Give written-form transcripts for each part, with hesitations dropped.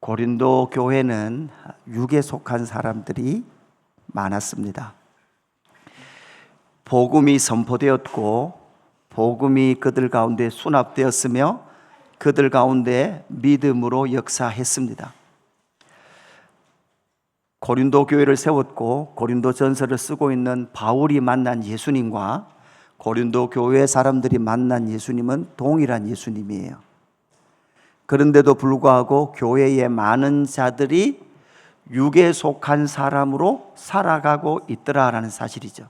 고린도 교회는 육에 속한 사람들이 많았습니다. 복음이 선포되었고 복음이 그들 가운데 수납되었으며 그들 가운데 믿음으로 역사했습니다. 고린도 교회를 세웠고 고린도 전서를 쓰고 있는 바울이 만난 예수님과 고린도 교회 사람들이 만난 예수님은 동일한 예수님이에요. 그런데도 불구하고 교회에 많은 자들이 육에 속한 사람으로 살아가고 있더라라는 사실이죠.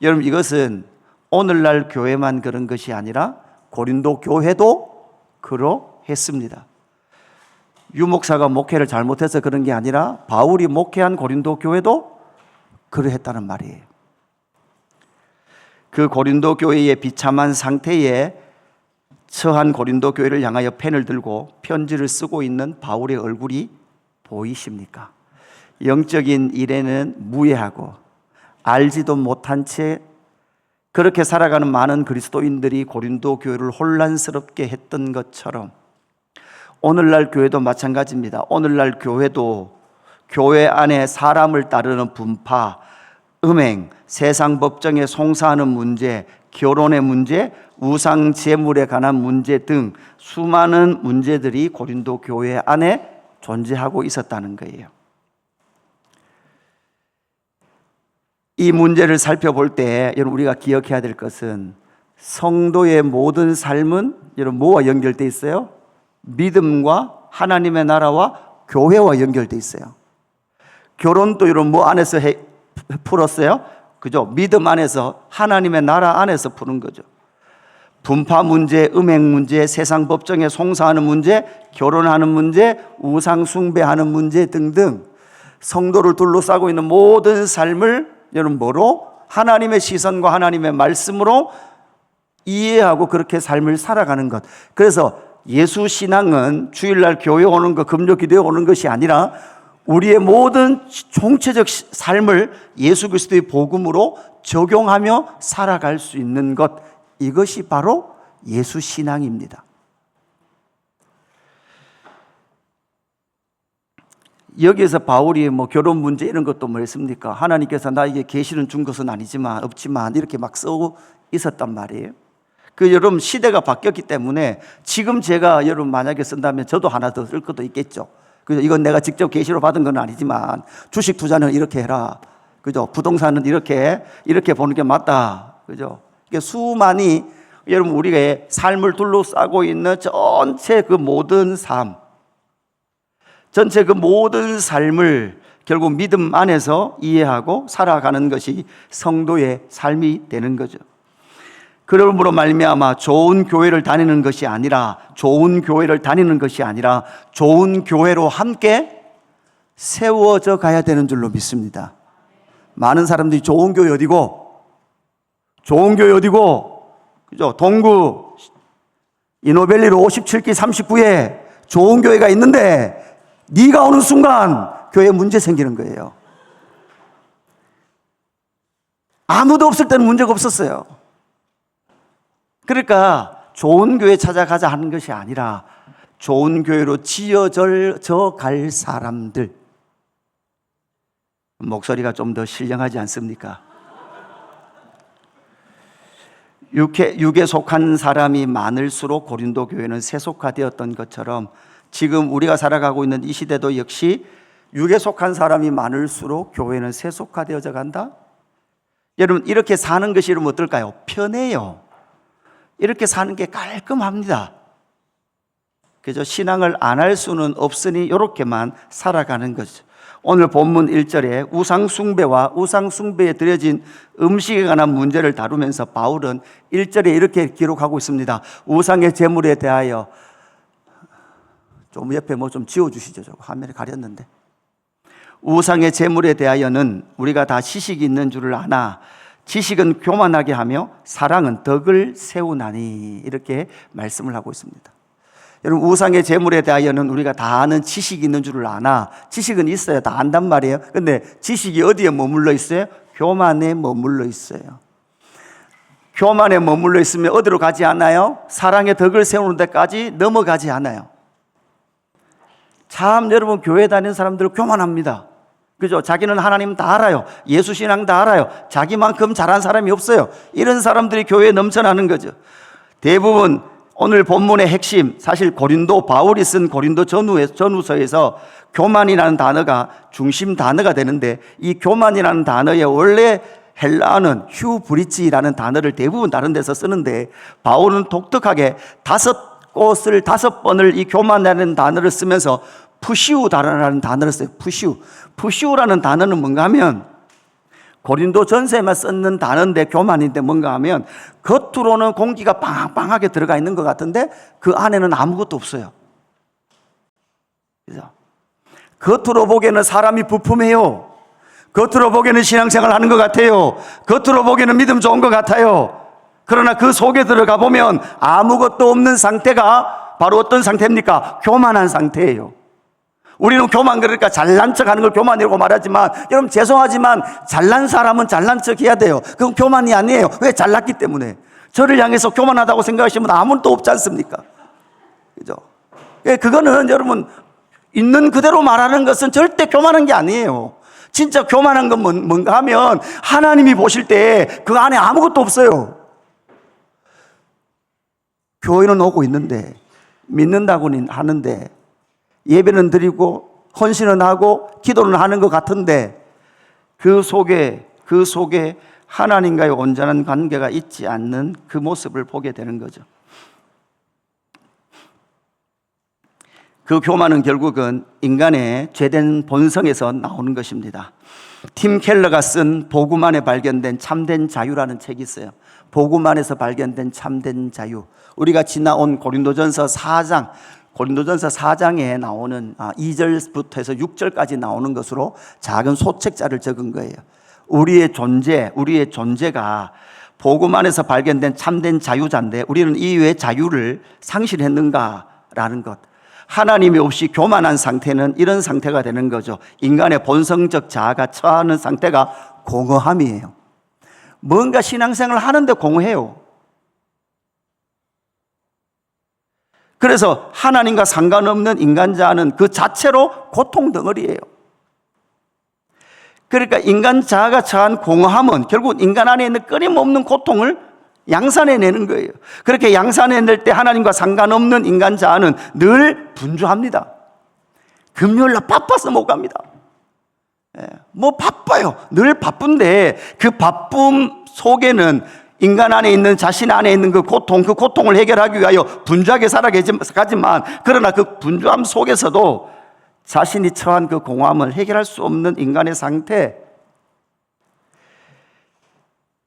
여러분, 이것은 오늘날 교회만 그런 것이 아니라 고린도 교회도 그러했습니다. 유 목사가 목회를 잘못해서 그런 게 아니라 바울이 목회한 고린도 교회도 그러했다는 말이에요. 그 고린도 교회의 비참한 상태에 처한 고린도 교회를 향하여 펜을 들고 편지를 쓰고 있는 바울의 얼굴이 보이십니까? 영적인 일에는 무해하고 알지도 못한 채 그렇게 살아가는 많은 그리스도인들이 고린도 교회를 혼란스럽게 했던 것처럼 오늘날 교회도 마찬가지입니다. 오늘날 교회도 교회 안에 사람을 따르는 분파, 음행, 세상 법정에 송사하는 문제, 결혼의 문제, 우상 제물에 관한 문제 등 수많은 문제들이 고린도 교회 안에 존재하고 있었다는 거예요. 이 문제를 살펴볼 때 여러분, 우리가 기억해야 될 것은 성도의 모든 삶은 여러분 뭐와 연결되어 있어요? 믿음과 하나님의 나라와 교회와 연결되어 있어요. 결혼도 여러분 뭐 안에서 풀었어요? 그죠? 믿음 안에서, 하나님의 나라 안에서 푸는 거죠. 분파 문제, 음행 문제, 세상 법정에 송사하는 문제, 결혼하는 문제, 우상 숭배하는 문제 등등 성도를 둘러싸고 있는 모든 삶을 여러분 뭐로? 하나님의 시선과 하나님의 말씀으로 이해하고 그렇게 삶을 살아가는 것. 그래서 예수 신앙은 주일날 교회 오는 것, 금요 기도에 오는 것이 아니라 우리의 모든 총체적 삶을 예수 그리스도의 복음으로 적용하며 살아갈 수 있는 것, 이것이 바로 예수 신앙입니다. 여기에서 바울이 뭐 결혼 문제 이런 것도 뭐 했습니까? 하나님께서 나에게 계시는 준 것은 없지만 이렇게 막 쓰고 있었단 말이에요. 여러분, 시대가 바뀌었기 때문에 지금 제가 여러분 만약에 쓴다면 저도 하나 더 쓸 것도 있겠죠. 그죠? 이건 내가 직접 계시로 받은 건 아니지만 주식 투자는 이렇게 해라. 그죠? 부동산은 이렇게 보는 게 맞다. 그죠? 수많이 여러분 우리의 삶을 둘러싸고 있는 전체 그 모든 삶, 전체 그 모든 삶을 결국 믿음 안에서 이해하고 살아가는 것이 성도의 삶이 되는 거죠. 그러므로 말미암아 좋은 교회를 다니는 것이 아니라 좋은 교회로 함께 세워져 가야 되는 줄로 믿습니다. 많은 사람들이 좋은 교회 어디고? 그죠? 동구 이노벨리로 57기 39에 좋은 교회가 있는데 네가 오는 순간 교회에 문제 생기는 거예요. 아무도 없을 때는 문제가 없었어요. 그러니까 좋은 교회 찾아가자 하는 것이 아니라 좋은 교회로 지어져 갈 사람들. 목소리가 좀 더 신령하지 않습니까? 육에 속한 사람이 많을수록 고린도 교회는 세속화되었던 것처럼 지금 우리가 살아가고 있는 이 시대도 역시 육에 속한 사람이 많을수록 교회는 세속화되어져 간다? 여러분, 이렇게 사는 것이 여러분 어떨까요? 편해요. 이렇게 사는 게 깔끔합니다. 그죠? 신앙을 안 할 수는 없으니 이렇게만 살아가는 거죠. 오늘 본문 1절에 우상숭배와 우상숭배에 드려진 음식에 관한 문제를 다루면서 바울은 1절에 이렇게 기록하고 있습니다. 우상의 제물에 대하여, 좀 옆에 뭐 좀 지워주시죠. 저 화면에 가렸는데. 우상의 제물에 대하여는 우리가 다 지식이 있는 줄을 아나 지식은 교만하게 하며 사랑은 덕을 세우나니, 이렇게 말씀을 하고 있습니다. 여러분, 우상의 제물에 대하여는 우리가 다 아는 지식이 있는 줄을 아나, 지식은 있어요. 다 안단 말이에요. 근데 지식이 어디에 머물러 있어요? 교만에 머물러 있어요. 교만에 머물러 있으면 어디로 가지 않아요? 사랑의 덕을 세우는 데까지 넘어가지 않아요. 참 여러분 교회 다니는 사람들 교만합니다. 그죠? 자기는 하나님 다 알아요. 예수 신앙 다 알아요. 자기만큼 잘한 사람이 없어요. 이런 사람들이 교회에 넘쳐나는 거죠. 대부분 오늘 본문의 핵심, 사실 바울이 쓴 고린도 전후서에서 교만이라는 단어가 중심 단어가 되는데, 이 교만이라는 단어의 원래 헬라어는 휴브리치라는 단어를 대부분 다른 데서 쓰는데, 바울은 독특하게 5번을 이 교만이라는 단어를 쓰면서 푸시우다라는 단어를 써요. 푸시우라는 단어는 뭔가 하면 고린도 전서에만 쓰는 단어인데 교만인데 뭔가 하면 겉으로는 공기가 빵빵하게 들어가 있는 것 같은데 그 안에는 아무것도 없어요. 그죠? 겉으로 보기에는 사람이 부품해요. 겉으로 보기에는 신앙생활 하는 것 같아요. 겉으로 보기에는 믿음 좋은 것 같아요. 그러나 그 속에 들어가 보면 아무것도 없는 상태가 바로 어떤 상태입니까? 교만한 상태예요. 우리는 교만, 그러니까 잘난 척 하는 걸 교만이라고 말하지만, 여러분 죄송하지만 잘난 사람은 잘난 척 해야 돼요. 그건 교만이 아니에요. 왜? 잘났기 때문에. 저를 향해서 교만하다고 생각하시는 분 아무도 없지 않습니까? 그죠? 그거는 여러분 있는 그대로 말하는 것은 절대 교만한 게 아니에요. 진짜 교만한 건 뭔가 하면 하나님이 보실 때 그 안에 아무것도 없어요. 교회는 오고 있는데, 믿는다고는 하는데, 예배는 드리고 헌신은 하고 기도는 하는 것 같은데 그 속에 하나님과의 온전한 관계가 있지 않는 그 모습을 보게 되는 거죠. 그 교만은 결국은 인간의 죄된 본성에서 나오는 것입니다. 팀 켈러가 쓴 복음 안에 발견된 참된 자유라는 책이 있어요. 복음 안에서 발견된 참된 자유. 우리가 지나온 고린도전서 4장에 나오는 2절부터 해서 6절까지 나오는 것으로 작은 소책자를 적은 거예요. 우리의 존재가 복음 안에서 발견된 참된 자유자인데 우리는 이외의 자유를 상실했는가라는 것. 하나님이 없이 교만한 상태는 이런 상태가 되는 거죠. 인간의 본성적 자아가 처하는 상태가 공허함이에요. 뭔가 신앙생활을 하는데 공허해요. 그래서 하나님과 상관없는 인간자아는 그 자체로 고통 덩어리예요. 그러니까 인간 자아가 처한 공허함은 결국 인간 안에 있는 끊임없는 고통을 양산해내는 거예요. 그렇게 양산해낼 때 하나님과 상관없는 인간 자아는 늘 분주합니다. 금요일날 바빠서 못 갑니다. 뭐 바빠요. 늘 바쁜데 그 바쁨 속에는 인간 안에 있는 자신 안에 있는 그 고통을 해결하기 위하여 분주하게 살아가지만 그러나 그 분주함 속에서도 자신이 처한 그 공허함을 해결할 수 없는 인간의 상태,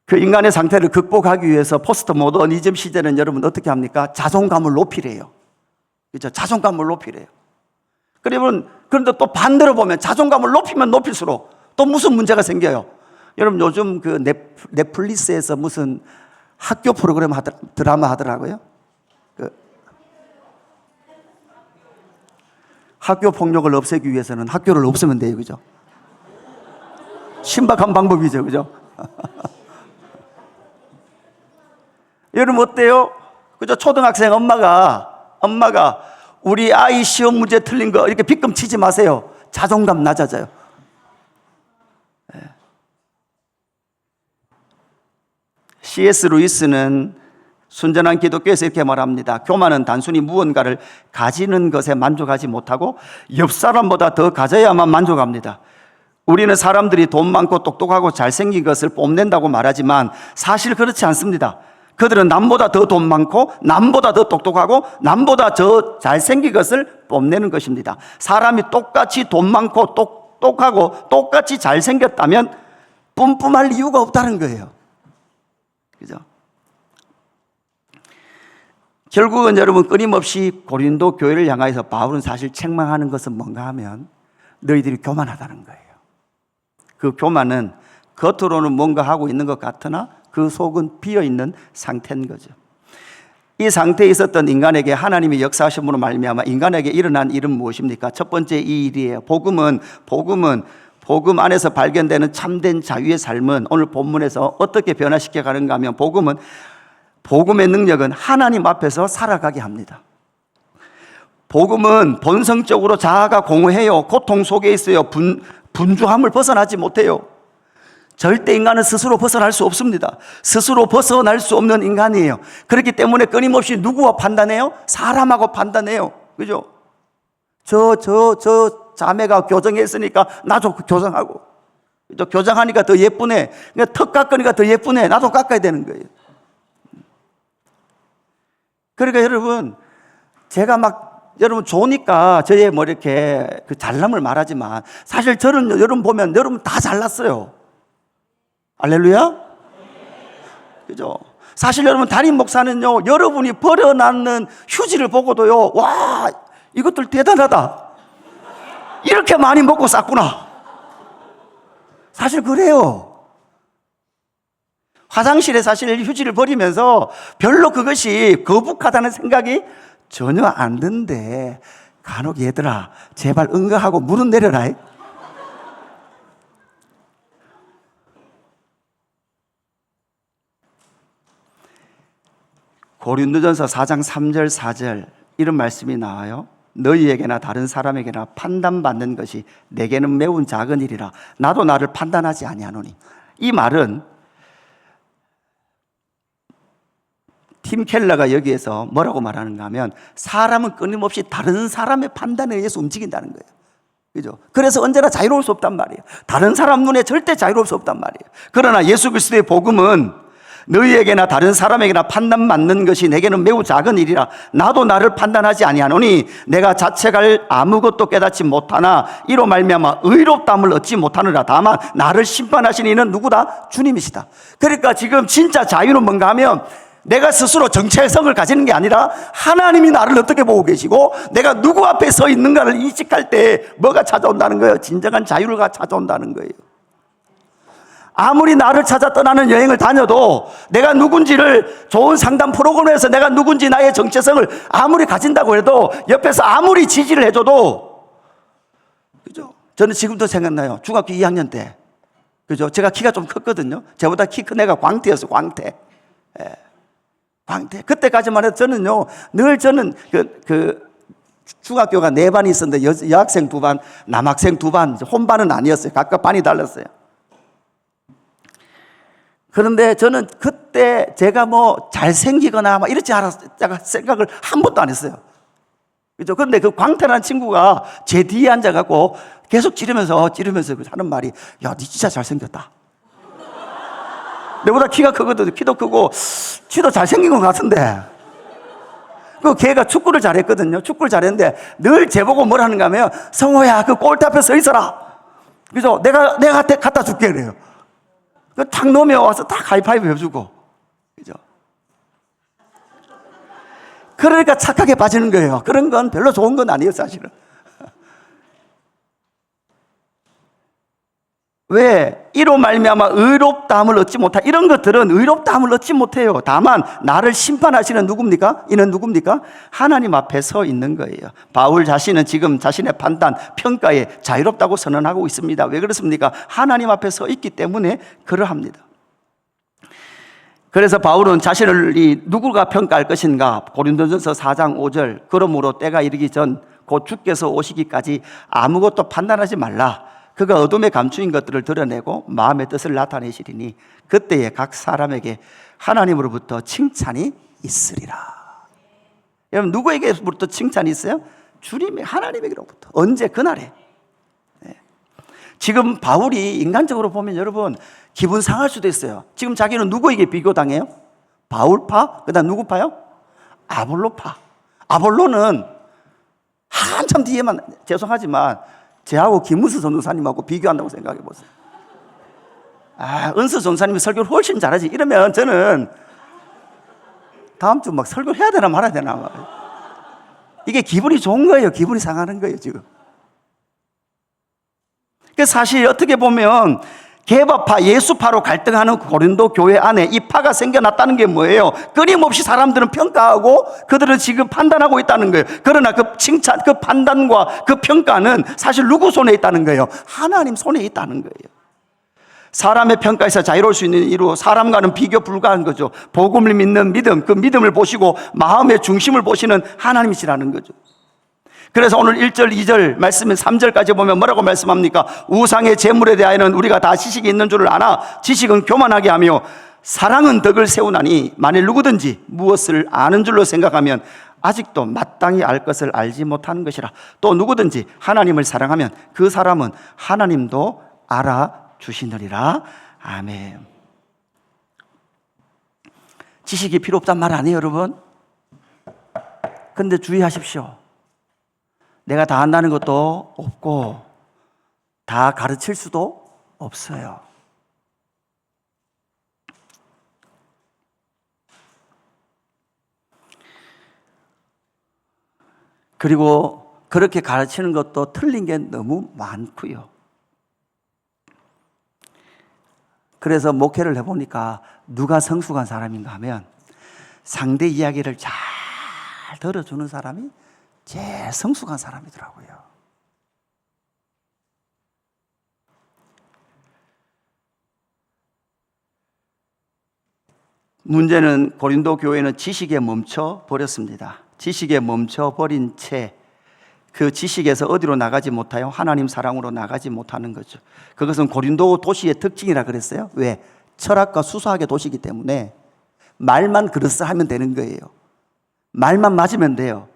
그 인간의 상태를 극복하기 위해서 포스트 모더니즘 시대는 여러분 어떻게 합니까? 자존감을 높이래요. 그렇죠? 자존감을 높이래요. 그러면 그런데 또 반대로 보면 자존감을 높이면 높일수록 또 무슨 문제가 생겨요? 여러분 요즘 그 넷플릭스에서 무슨 학교 프로그램 드라마 하더라고요. 그 학교 폭력을 없애기 위해서는 학교를 없애면 돼요, 그죠? 신박한 방법이죠, 그죠? 여러분 어때요? 그죠? 초등학생 엄마가 우리 아이 시험 문제 틀린 거 이렇게 빗금 치지 마세요. 자존감 낮아져요. C.S. 루이스는 순전한 기독교에서 이렇게 말합니다. 교만은 단순히 무언가를 가지는 것에 만족하지 못하고 옆 사람보다 더 가져야만 만족합니다. 우리는 사람들이 돈 많고 똑똑하고 잘생긴 것을 뽐낸다고 말하지만 사실 그렇지 않습니다. 그들은 남보다 더 돈 많고 남보다 더 똑똑하고 남보다 더 잘생긴 것을 뽐내는 것입니다. 사람이 똑같이 돈 많고 똑똑하고 똑같이 잘생겼다면 뿜뿜할 이유가 없다는 거예요. 그죠? 결국은 여러분 끊임없이 고린도 교회를 향하여서 바울은 사실 책망하는 것은 뭔가 하면 너희들이 교만하다는 거예요. 그 교만은 겉으로는 뭔가 하고 있는 것 같으나 그 속은 비어있는 상태인 거죠. 이 상태에 있었던 인간에게 하나님의 역사하심으로 말미암아 인간에게 일어난 일은 무엇입니까? 첫 번째 이 일이에요. 복음 안에서 발견되는 참된 자유의 삶은 오늘 본문에서 어떻게 변화시켜 가는가 하면 복음의 능력은 하나님 앞에서 살아가게 합니다. 복음은 본성적으로 자아가 공허해요. 고통 속에 있어요. 분주함을 벗어나지 못해요. 절대 인간은 스스로 벗어날 수 없습니다. 스스로 벗어날 수 없는 인간이에요. 그렇기 때문에 끊임없이 누구와 판단해요? 사람하고 판단해요. 그죠? 저 자매가 교정했으니까 나도 교정하고, 또 교정하니까 더 예쁘네. 그러니까 턱 깎으니까 더 예쁘네. 나도 깎아야 되는 거예요. 그러니까 여러분, 제가 여러분 좋으니까 저의 이렇게 그 잘남을 말하지만, 사실 저는 여러분 보면 여러분 다 잘났어요. 할렐루야? 그죠? 사실 여러분 담임 목사는요, 여러분이 버려놨는 휴지를 보고도요, 와, 이것들 대단하다. 이렇게 많이 먹고 쌌구나. 사실 그래요. 화장실에 사실 휴지를 버리면서 별로 그것이 거북하다는 생각이 전혀 안 드는데, 간혹 얘들아, 제발 응가하고 물은 내려라. 고린도전서 4장 3절 4절 이런 말씀이 나와요. 너희에게나 다른 사람에게나 판단받는 것이 내게는 매우 작은 일이라 나도 나를 판단하지 아니하노니. 이 말은 팀 켈러가 여기에서 뭐라고 말하는가 하면, 사람은 끊임없이 다른 사람의 판단에 의해서 움직인다는 거예요. 그죠? 그래서 언제나 자유로울 수 없단 말이에요. 다른 사람 눈에 절대 자유로울 수 없단 말이에요. 그러나 예수 그리스도의 복음은 너희에게나 다른 사람에게나 판단받는 것이 내게는 매우 작은 일이라 나도 나를 판단하지 아니하노니 내가 자책할 아무것도 깨닫지 못하나 이로 말미암아 의롭다함을 얻지 못하느라. 다만 나를 심판하신 이는 누구다? 주님이시다. 그러니까 지금 진짜 자유는 뭔가 하면, 내가 스스로 정체성을 가지는 게 아니라 하나님이 나를 어떻게 보고 계시고 내가 누구 앞에 서 있는가를 인식할 때 뭐가 찾아온다는 거예요? 진정한 자유를 찾아온다는 거예요. 아무리 나를 찾아 떠나는 여행을 다녀도 내가 누군지를 좋은 상담 프로그램에서 내가 누군지 나의 정체성을 아무리 가진다고 해도 옆에서 아무리 지지를 해줘도, 그죠? 저는 지금도 생각나요. 중학교 2학년 때, 그죠? 제가 키가 좀 컸거든요. 저보다 키 큰 애가 광태였어요. 광태. 예. 광태. 그때까지만 해도 저는요, 늘 저는 중학교가 4반이 있었는데 여학생 2반, 남학생 2반, 혼반은 아니었어요. 각각 반이 달랐어요. 그런데 저는 그때 제가 잘생기거나 이렇지 않았어요. 생각을 한 번도 안 했어요. 그죠? 그런데 그 광태라는 친구가 제 뒤에 앉아갖고 계속 찌르면서 하는 말이, 야, 니 진짜 잘생겼다. 내보다 키가 크거든요. 키도 크고, 키도 잘생긴 것 같은데. 그 걔가 축구를 잘했거든요. 축구를 잘했는데 늘 제보고 뭐라는가 하면, 성호야, 그 골대 앞에 서 있어라. 그래서 내가 갖다 줄게. 그래요. 탁 놓으면 와서 딱 하이파이브 해주고. 그죠? 그러니까 착하게 빠지는 거예요. 그런 건 별로 좋은 건 아니에요, 사실은. 왜? 이로 말미암아 의롭다함을 얻지 못하. 이런 것들은 의롭다함을 얻지 못해요. 다만 나를 심판하시는 누굽니까? 이는 누굽니까? 하나님 앞에 서 있는 거예요. 바울 자신은 지금 자신의 판단, 평가에 자유롭다고 선언하고 있습니다. 왜 그렇습니까? 하나님 앞에 서 있기 때문에 그러합니다. 그래서 바울은 자신을 누구가 평가할 것인가? 고린도전서 4장 5절, 그러므로 때가 이르기 전 곧 주께서 오시기까지 아무것도 판단하지 말라. 그가 어둠에 감추인 것들을 드러내고 마음의 뜻을 나타내시리니 그때에 각 사람에게 하나님으로부터 칭찬이 있으리라. 여러분, 누구에게부터 칭찬이 있어요? 주님의, 하나님에게로부터. 언제? 그날에. 네. 지금 바울이 인간적으로 보면 여러분 기분 상할 수도 있어요. 지금 자기는 누구에게 비교당해요? 바울파? 그 다음 누구 파요? 아볼로파. 아볼로는 한참 뒤에만, 죄송하지만 제하고 김은수 전도사님하고 비교한다고 생각해 보세요. 은수 전도사님이 설교를 훨씬 잘하지. 이러면 저는 다음 주 설교를 해야 되나 말아야 되나. 이게 기분이 좋은 거예요? 기분이 상하는 거예요, 지금. 사실 어떻게 보면 개바파, 예수파로 갈등하는 고린도 교회 안에 이 파가 생겨났다는 게 뭐예요? 끊임없이 사람들은 평가하고 그들은 지금 판단하고 있다는 거예요. 그러나 그 칭찬, 그 판단과 그 평가는 사실 누구 손에 있다는 거예요? 하나님 손에 있다는 거예요. 사람의 평가에서 자유로울 수 있는 이유, 사람과는 비교 불가한 거죠. 복음을 믿는 믿음, 그 믿음을 보시고 마음의 중심을 보시는 하나님이시라는 거죠. 그래서 오늘 1절, 2절 말씀은 3절까지 보면 뭐라고 말씀합니까? 우상의 재물에 대하여는 우리가 다 지식이 있는 줄을 아나 지식은 교만하게 하며 사랑은 덕을 세우나니 만일 누구든지 무엇을 아는 줄로 생각하면 아직도 마땅히 알 것을 알지 못하는 것이라. 또 누구든지 하나님을 사랑하면 그 사람은 하나님도 알아주시느니라. 아멘. 지식이 필요 없단 말 아니에요, 여러분? 근데 주의하십시오. 내가 다 안다는 것도 없고 다 가르칠 수도 없어요. 그리고 그렇게 가르치는 것도 틀린 게 너무 많고요. 그래서 목회를 해보니까 누가 성숙한 사람인가 하면 상대 이야기를 잘 들어주는 사람이 제일 성숙한 사람이더라고요. 문제는 고린도 교회는 지식에 멈춰 버렸습니다. 지식에 멈춰 버린 채 그 지식에서 어디로 나가지 못하여 하나님 사랑으로 나가지 못하는 거죠. 그것은 고린도 도시의 특징이라 그랬어요. 왜? 철학과 수사학의 도시이기 때문에 말만 그럴싸하면 되는 거예요. 말만 맞으면 돼요.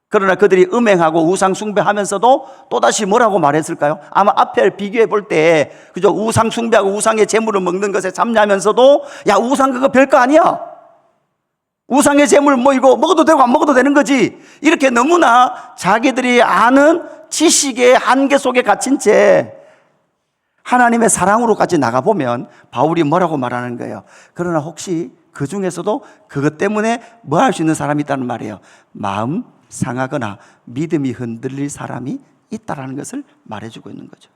그러나 그들이 음행하고 우상 숭배하면서도 또다시 뭐라고 말했을까요? 아마 앞에 비교해 볼 때 그죠? 우상 숭배하고 우상의 재물을 먹는 것에 참여하면서도 야, 우상 그거 별거 아니야. 우상의 재물 뭐 이거 먹어도 되고 안 먹어도 되는 거지. 이렇게 너무나 자기들이 아는 지식의 한계 속에 갇힌 채 하나님의 사랑으로까지 나가보면 바울이 뭐라고 말하는 거예요? 그러나 혹시 그 중에서도 그것 때문에 뭐 할 수 있는 사람이 있다는 말이에요. 마음 상하거나 믿음이 흔들릴 사람이 있다는 것을 말해주고 있는 거죠.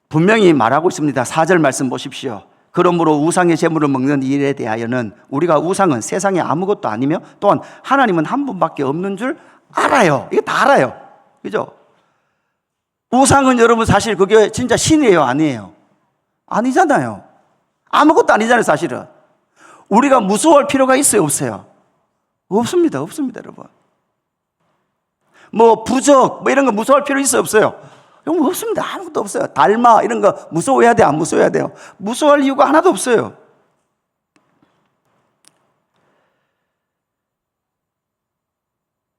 분명히 말하고 있습니다. 4절 말씀 보십시오. 그러므로 우상의 재물을 먹는 일에 대하여는 우리가 우상은 세상에 아무것도 아니며 또한 하나님은 한 분밖에 없는 줄 알아요. 이게 다 알아요. 그죠? 우상은 여러분 사실 그게 진짜 신이에요? 아니에요? 아니잖아요. 아무것도 아니잖아요, 사실은. 우리가 무서워할 필요가 있어요, 없어요? 없습니다, 없습니다, 여러분. 뭐 부적, 뭐 이런 거 무서워할 필요 있어요, 없어요? 이런 거 없습니다. 아무것도 없어요. 달마 이런 거 무서워해야 돼, 안 무서워해야 돼요? 무서워할 이유가 하나도 없어요.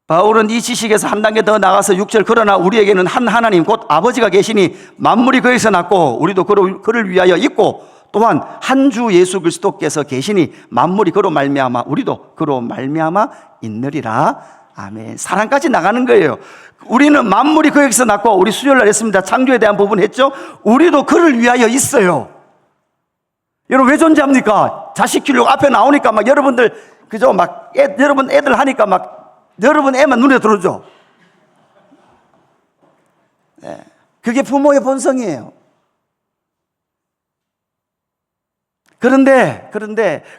바울은 이 지식에서 한 단계 더 나가서 6절 그러나 우리에게는 한 하나님 곧 아버지가 계시니 만물이 그에서 났고 우리도 그를 위하여 있고 또한 한 주 예수 그리스도께서 계시니 만물이 그로 말미암아 우리도 그로 말미암아 있느리라. 아멘. 사랑까지 나가는 거예요. 우리는 만물이 그에서 났고 우리 수요일날 했습니다. 창조에 대한 부분 했죠. 우리도 그를 위하여 있어요. 여러분 왜 존재합니까? 자식 키우려고 앞에 나오니까 막 여러분들 그죠? 막 여러분 애들 하니까 막 여러분 애만 눈에 들어오죠. 네. 그게 부모의 본성이에요. 그런데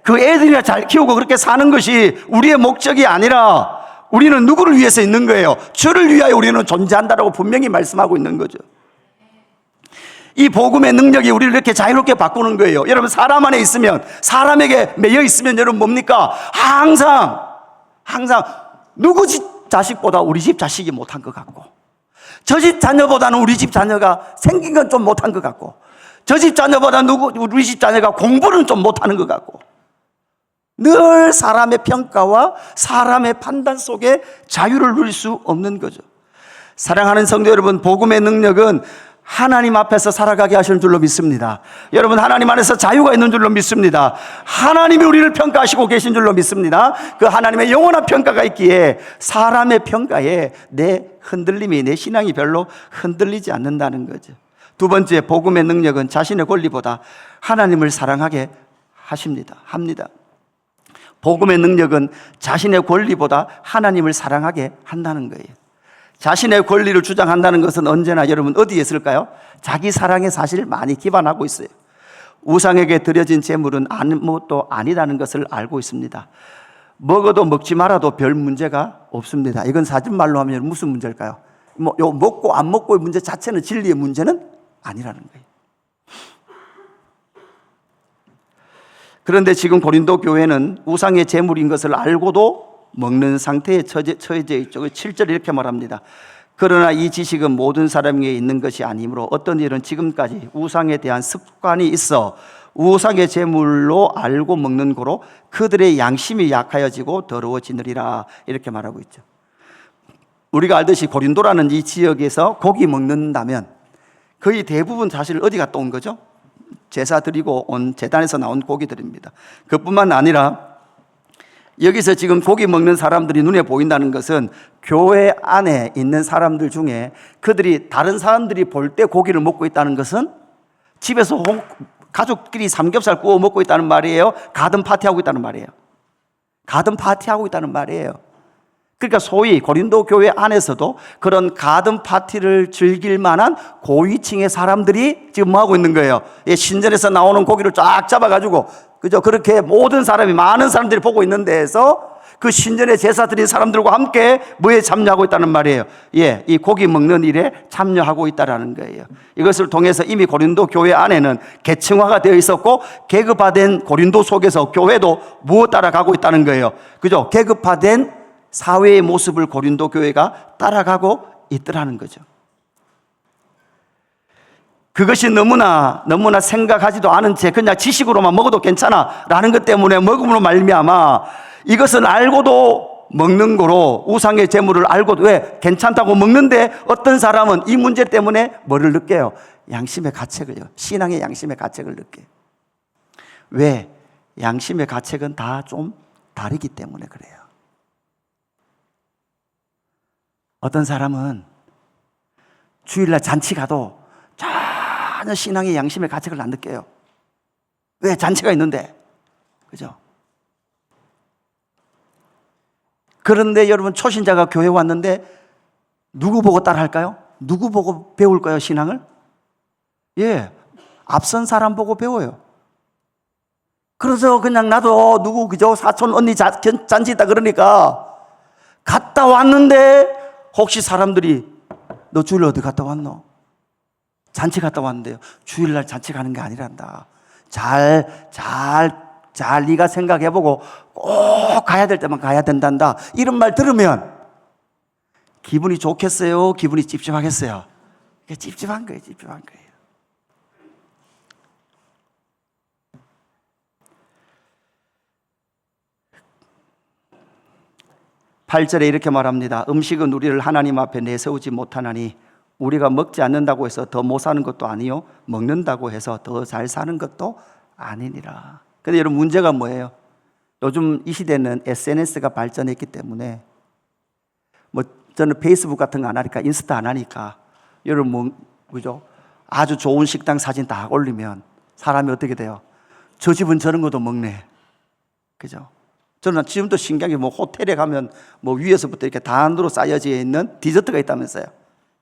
그 애들이나 잘 키우고 그렇게 사는 것이 우리의 목적이 아니라 우리는 누구를 위해서 있는 거예요? 주를 위하여 우리는 존재한다라고 분명히 말씀하고 있는 거죠. 이 복음의 능력이 우리를 이렇게 자유롭게 바꾸는 거예요. 여러분 사람 안에 있으면, 사람에게 매여 있으면 여러분 뭡니까? 항상 누구 집 자식보다 우리 집 자식이 못한 것 같고, 저 집 자녀보다는 우리 집 자녀가 생긴 건 좀 못한 것 같고, 저 집 자녀보다 우리 집 자녀가 공부는 좀 못하는 것 같고, 늘 사람의 평가와 사람의 판단 속에 자유를 누릴 수 없는 거죠. 사랑하는 성도 여러분, 복음의 능력은 하나님 앞에서 살아가게 하시는 줄로 믿습니다. 여러분 하나님 안에서 자유가 있는 줄로 믿습니다. 하나님이 우리를 평가하시고 계신 줄로 믿습니다. 그 하나님의 영원한 평가가 있기에 사람의 평가에 내 흔들림이, 내 신앙이 별로 흔들리지 않는다는 거죠. 두 번째, 복음의 능력은 자신의 권리보다 하나님을 사랑하게 합니다. 복음의 능력은 자신의 권리보다 하나님을 사랑하게 한다는 거예요. 자신의 권리를 주장한다는 것은 언제나 여러분 어디에 있을까요? 자기 사랑에 사실 많이 기반하고 있어요. 우상에게 드려진 재물은 아무것도 아니라는 것을 알고 있습니다. 먹어도 먹지 말아도 별 문제가 없습니다. 이건 사진말로 하면 무슨 문제일까요? 요 먹고 안 먹고의 문제 자체는 진리의 문제는 아니라는 거예요. 그런데 지금 고린도 교회는 우상의 재물인 것을 알고도 먹는 상태에 처해져 있죠. 7절 이렇게 말합니다. 그러나 이 지식은 모든 사람에게 있는 것이 아니므로 어떤 일은 지금까지 우상에 대한 습관이 있어 우상의 제물로 알고 먹는 고로 그들의 양심이 약하여지고 더러워지느리라, 이렇게 말하고 있죠. 우리가 알듯이 고린도라는 이 지역에서 고기 먹는다면 거의 대부분 사실 어디 갔다 온 거죠? 제사 드리고 온 제단에서 나온 고기들입니다. 그뿐만 아니라 여기서 지금 고기 먹는 사람들이 눈에 보인다는 것은 교회 안에 있는 사람들 중에 그들이 다른 사람들이 볼 때 고기를 먹고 있다는 것은 집에서 가족끼리 삼겹살 구워 먹고 있다는 말이에요? 가든 파티하고 있다는 말이에요? 가든 파티하고 있다는 말이에요. 그러니까 소위 고린도 교회 안에서도 그런 가든 파티를 즐길 만한 고위층의 사람들이 지금 뭐 하고 있는 거예요? 신전에서 나오는 고기를 쫙 잡아가지고, 그죠? 그렇게 모든 사람이, 많은 사람들이 보고 있는 데에서 그 신전에 제사 드린 사람들과 함께 뭐에 참여하고 있다는 말이에요? 이 고기 먹는 일에 참여하고 있다라는 거예요. 이것을 통해서 이미 고린도 교회 안에는 계층화가 되어 있었고, 계급화된 고린도 속에서 교회도 무엇 따라가고 있다는 거예요? 그죠? 계급화된 사회의 모습을 고린도 교회가 따라가고 있더라는 거죠. 그것이 너무나 생각하지도 않은 채 그냥 지식으로만 먹어도 괜찮아 라는 것 때문에 먹음으로 말미암아 이것은 알고도 먹는 거로, 우상의 제물을 알고도 왜 괜찮다고 먹는데 어떤 사람은 이 문제 때문에 뭐를 느껴요? 양심의 가책을요. 신앙의 양심의 가책을 느껴요. 왜? 양심의 가책은 다 좀 다르기 때문에 그래요. 어떤 사람은 주일날 잔치 가도 전혀 신앙의 양심의 가책을 안 느껴요. 왜? 잔치가 있는데. 그죠? 그런데 여러분, 초신자가 교회 왔는데 누구 보고 따라 할까요? 누구 보고 배울까요, 신앙을? 앞선 사람 보고 배워요. 그래서 그냥 나도 누구, 그죠? 사촌 언니 잔치 있다 그러니까 갔다 왔는데 혹시 사람들이 너 주일 어디 갔다 왔노? 잔치 갔다 왔는데요. 주일날 잔치 가는 게 아니란다. 잘 네가 생각해보고 꼭 가야 될 때만 가야 된단다. 이런 말 들으면 기분이 좋겠어요? 기분이 찝찝하겠어요? 찝찝한 거예요. 찝찝한 거예요. (8절에) 이렇게 말합니다. 음식은 우리를 하나님 앞에 내세우지 못하나니 우리가 먹지 않는다고 해서 더 못 사는 것도 아니요 먹는다고 해서 더 잘 사는 것도 아니니라. 근데 여러분, 문제가 뭐예요? 요즘 이 시대는 SNS가 발전했기 때문에 저는 페이스북 같은 거 안 하니까, 인스타 안 하니까 여러분 그죠? 아주 좋은 식당 사진 다 올리면 사람이 어떻게 돼요? 저 집은 저런 것도 먹네. 그죠? 저는 지금도 신기한 게 호텔에 가면 위에서부터 이렇게 단으로 쌓여져 있는 디저트가 있다면서요.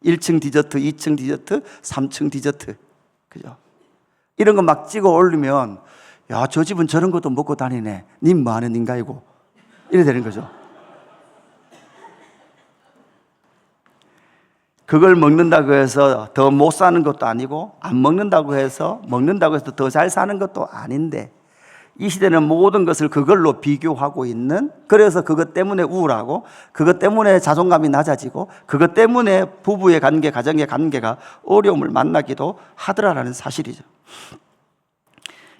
1층 디저트, 2층 디저트, 3층 디저트. 그죠? 이런 거 막 찍어 올리면, 야, 저 집은 저런 것도 먹고 다니네. 님 뭐 하는 인가이고. 이래 되는 거죠. 그걸 먹는다고 해서 더 못 사는 것도 아니고, 안 먹는다고 해서 더 잘 사는 것도 아닌데, 이 시대는 모든 것을 그걸로 비교하고 있는, 그래서 그것 때문에 우울하고, 그것 때문에 자존감이 낮아지고, 그것 때문에 부부의 관계, 가정의 관계가 어려움을 만나기도 하더라라는 사실이죠.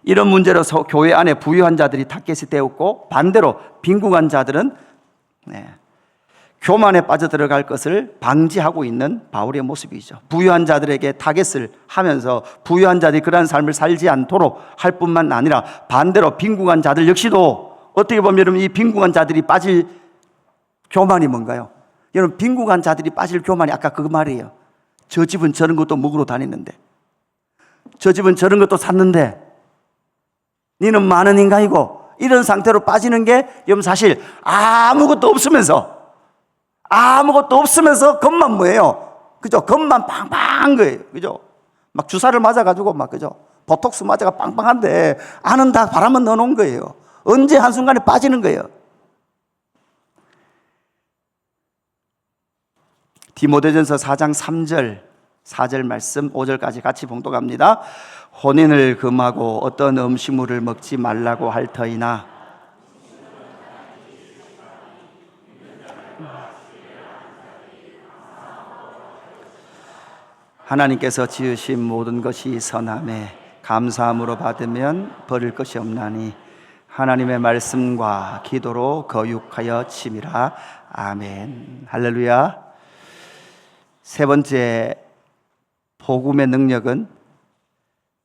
이런 문제로 교회 안에 부유한 자들이 타겟이 되었고, 반대로 빈궁한 자들은 교만에 빠져들어갈 것을 방지하고 있는 바울의 모습이죠. 부유한 자들에게 타겟을 하면서 부유한 자들이 그러한 삶을 살지 않도록 할 뿐만 아니라 반대로 빈궁한 자들 역시도, 어떻게 보면 여러분, 이 빈궁한 자들이 빠질 교만이 뭔가요? 여러분, 빈궁한 자들이 빠질 교만이 아까 그 말이에요. 저 집은 저런 것도 먹으러 다니는데, 저 집은 저런 것도 샀는데 니는 많은 인간이고, 이런 상태로 빠지는 게 여러분 사실 아무것도 없으면서 겉만 뭐예요? 그죠? 겉만 빵빵한 거예요. 그죠? 막 주사를 맞아가지고 그죠? 보톡스 맞아가 빵빵한데 안은 다 바람은 넣어놓은 거예요. 언제 한순간에 빠지는 거예요. 디모데전서 4장 3절 4절 말씀 5절까지 같이 봉독합니다. 혼인을 금하고 어떤 음식물을 먹지 말라고 할 터이나 하나님께서 지으신 모든 것이 선함에 감사함으로 받으면 버릴 것이 없나니 하나님의 말씀과 기도로 거룩하여 침이라. 아멘. 할렐루야. 세 번째, 복음의 능력은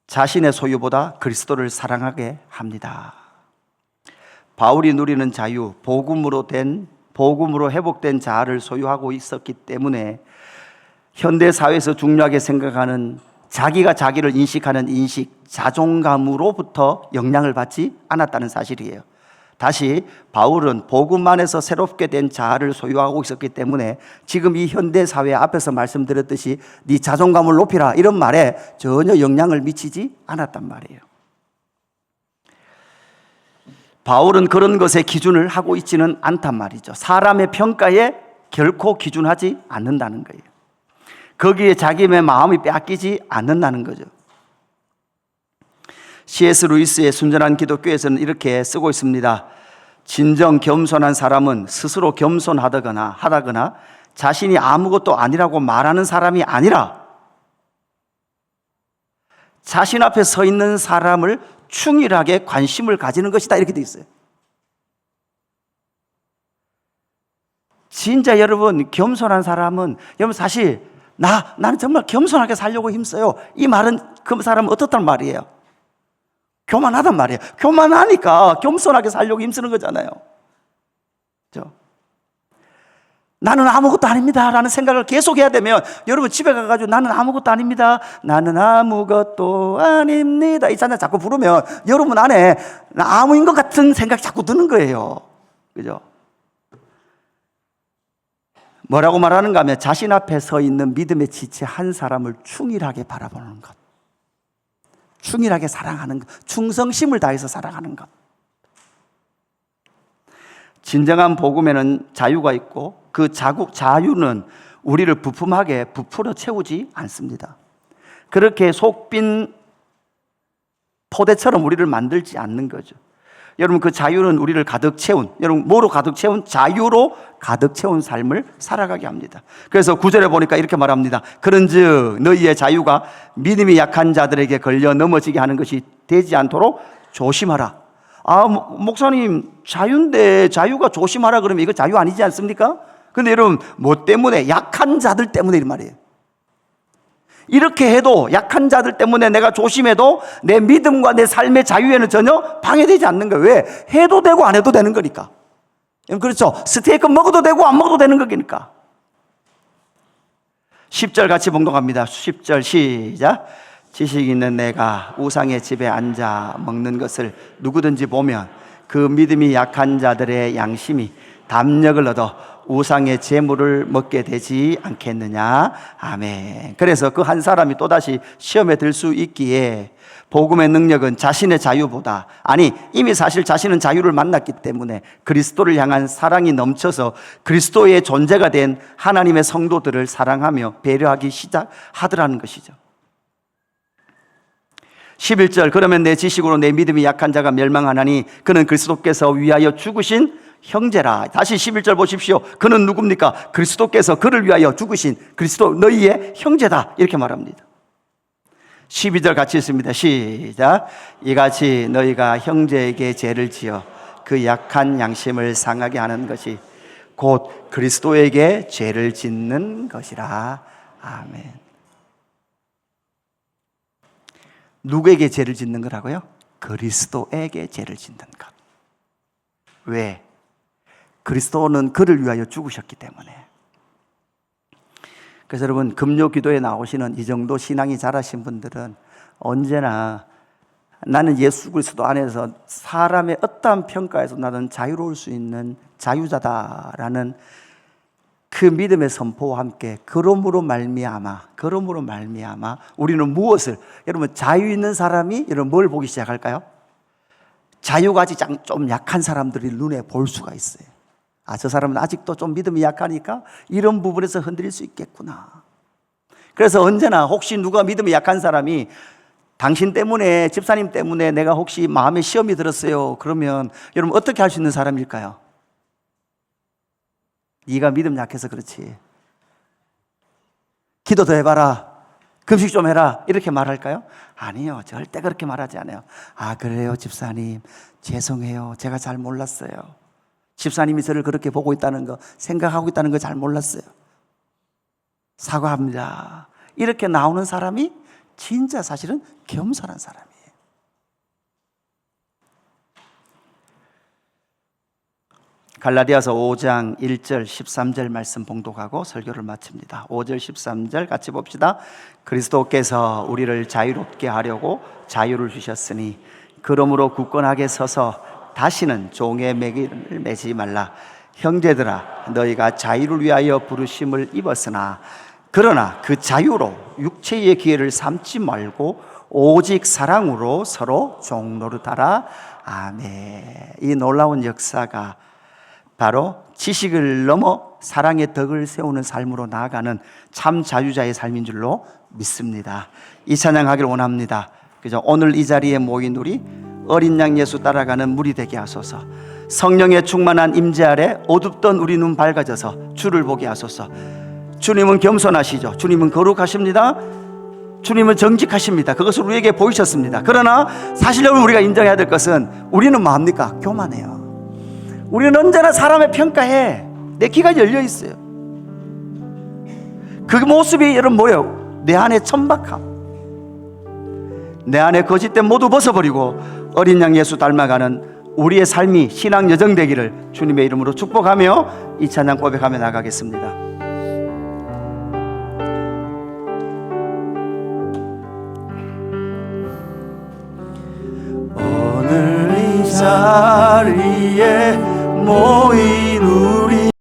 자신의 소유보다 그리스도를 사랑하게 합니다. 바울이 누리는 자유, 복음으로 회복된 자아를 소유하고 있었기 때문에 현대 사회에서 중요하게 생각하는 자기가 자기를 인식하는 인식, 자존감으로부터 영향을 받지 않았다는 사실이에요. 다시 바울은 복음 안에서 새롭게 된 자아를 소유하고 있었기 때문에 지금 이 현대 사회 앞에서 말씀드렸듯이 네 자존감을 높이라 이런 말에 전혀 영향을 미치지 않았단 말이에요. 바울은 그런 것에 기준을 하고 있지는 않단 말이죠. 사람의 평가에 결코 기준하지 않는다는 거예요. 거기에 자기의 마음이 빼앗기지 않는다는 거죠. C.S. 루이스의 순전한 기독교에서는 이렇게 쓰고 있습니다. 진정 겸손한 사람은 스스로 겸손하다거나 자신이 아무것도 아니라고 말하는 사람이 아니라 자신 앞에 서 있는 사람을 충실하게 관심을 가지는 것이다, 이렇게 돼 있어요. 진짜 여러분, 겸손한 사람은, 여러분 사실 나는 정말 겸손하게 살려고 힘써요, 이 말은 그 사람은 어떻단 말이에요? 교만하단 말이에요. 교만하니까 겸손하게 살려고 힘쓰는 거잖아요. 그렇죠? 나는 아무것도 아닙니다 라는 생각을 계속 해야 되면, 여러분 집에 가가지고 나는 아무것도 아닙니다, 나는 아무것도 아닙니다 이 찬양 자꾸 부르면 여러분 안에 아무인 것 같은 생각이 자꾸 드는 거예요. 그죠? 뭐라고 말하는가 하면 자신 앞에 서 있는 믿음의 지체 한 사람을 충실하게 바라보는 것, 충실하게 사랑하는 것, 충성심을 다해서 사랑하는 것. 진정한 복음에는 자유가 있고 그 자유는 우리를 부풀어 채우지 않습니다. 그렇게 속빈 포대처럼 우리를 만들지 않는 거죠. 여러분, 그 자유는 우리를 가득 채운, 여러분 뭐로 가득 채운? 자유로 가득 채운 삶을 살아가게 합니다. 그래서 9절에 보니까 이렇게 말합니다. 그런즉 너희의 자유가 믿음이 약한 자들에게 걸려 넘어지게 하는 것이 되지 않도록 조심하라. 목사님, 자유인데 자유가 조심하라 그러면 이거 자유 아니지 않습니까? 근데 여러분, 뭐 때문에? 약한 자들 때문에 이 말이에요. 이렇게 해도, 약한 자들 때문에 내가 조심해도 내 믿음과 내 삶의 자유에는 전혀 방해되지 않는 거예요. 왜? 해도 되고 안 해도 되는 거니까. 그렇죠? 스테이크 먹어도 되고 안 먹어도 되는 거니까. 10절 같이 봉독합니다. 10절 시작. 지식 있는 내가 우상의 집에 앉아 먹는 것을 누구든지 보면 그 믿음이 약한 자들의 양심이 담력을 얻어 우상의 재물을 먹게 되지 않겠느냐. 아멘. 그래서 그 한 사람이 또다시 시험에 들 수 있기에 복음의 능력은 자신의 자유보다, 이미 사실 자신은 자유를 만났기 때문에 그리스도를 향한 사랑이 넘쳐서 그리스도의 존재가 된 하나님의 성도들을 사랑하며 배려하기 시작하더라는 것이죠. 11절, 그러면 내 지식으로 내 믿음이 약한 자가 멸망하나니 그는 그리스도께서 위하여 죽으신 형제라. 다시 11절 보십시오. 그는 누굽니까? 그리스도께서 그를 위하여 죽으신 그리스도, 너희의 형제다, 이렇게 말합니다. 12절 같이 있습니다. 시작. 이같이 너희가 형제에게 죄를 지어 그 약한 양심을 상하게 하는 것이 곧 그리스도에게 죄를 짓는 것이라. 아멘. 누구에게 죄를 짓는 거라고요? 그리스도에게 죄를 짓는 것. 왜? 그리스도는 그를 위하여 죽으셨기 때문에. 그래서 여러분, 금요 기도에 나오시는 이 정도 신앙이 자라신 분들은 언제나 나는 예수 그리스도 안에서 사람의 어떠한 평가에서 나는 자유로울 수 있는 자유자다라는 그 믿음의 선포와 함께 그러므로 말미암아 우리는 무엇을, 여러분 자유 있는 사람이 여러분 뭘 보기 시작할까요? 자유가 아직 좀 약한 사람들이 눈에 볼 수가 있어요. 저 사람은 아직도 좀 믿음이 약하니까 이런 부분에서 흔들릴 수 있겠구나. 그래서 언제나 혹시 누가 믿음이 약한 사람이 당신 때문에, 집사님 때문에 내가 혹시 마음에 시험이 들었어요 그러면 여러분 어떻게 할 수 있는 사람일까요? 네가 믿음 약해서 그렇지, 기도 더 해봐라, 금식 좀 해라 이렇게 말할까요? 아니요, 절대 그렇게 말하지 않아요. 아, 그래요 집사님, 죄송해요, 제가 잘 몰랐어요. 집사님이 저를 그렇게 보고 있다는 거, 생각하고 있다는 거 잘 몰랐어요. 사과합니다. 이렇게 나오는 사람이 진짜 사실은 겸손한 사람이에요. 갈라디아서 5장 1절 13절 말씀 봉독하고 설교를 마칩니다. 5절 13절 같이 봅시다. 그리스도께서 우리를 자유롭게 하려고 자유를 주셨으니 그러므로 굳건하게 서서 다시는 종의 매기를 매지 말라. 형제들아, 너희가 자유를 위하여 부르심을 입었으나 그러나 그 자유로 육체의 기회를 삼지 말고 오직 사랑으로 서로 종노릇하라. 아멘. 이 놀라운 역사가 바로 지식을 넘어 사랑의 덕을 세우는 삶으로 나아가는 참 자유자의 삶인 줄로 믿습니다. 이 찬양하기를 원합니다. 그죠? 오늘 이 자리에 모인 우리 어린 양 예수 따라가는 무리 되게 하소서. 성령의 충만한 임재 아래 어둡던 우리 눈 밝아져서 주를 보게 하소서. 주님은 겸손하시죠. 주님은 거룩하십니다. 주님은 정직하십니다. 그것을 우리에게 보이셨습니다. 그러나 사실 여러분, 우리가 인정해야 될 것은 우리는 뭡니까? 교만해요. 우리는 언제나 사람의 평가에 내 귀가 열려 있어요. 그 모습이 여러분 뭐예요? 내 안에 천박함, 내 안에 거짓된 모두 벗어버리고 어린 양 예수 닮아가는 우리의 삶이 신앙 여정 되기를 주님의 이름으로 축복하며 이 찬양 고백하며 나가겠습니다. 오늘 이 자리에 모인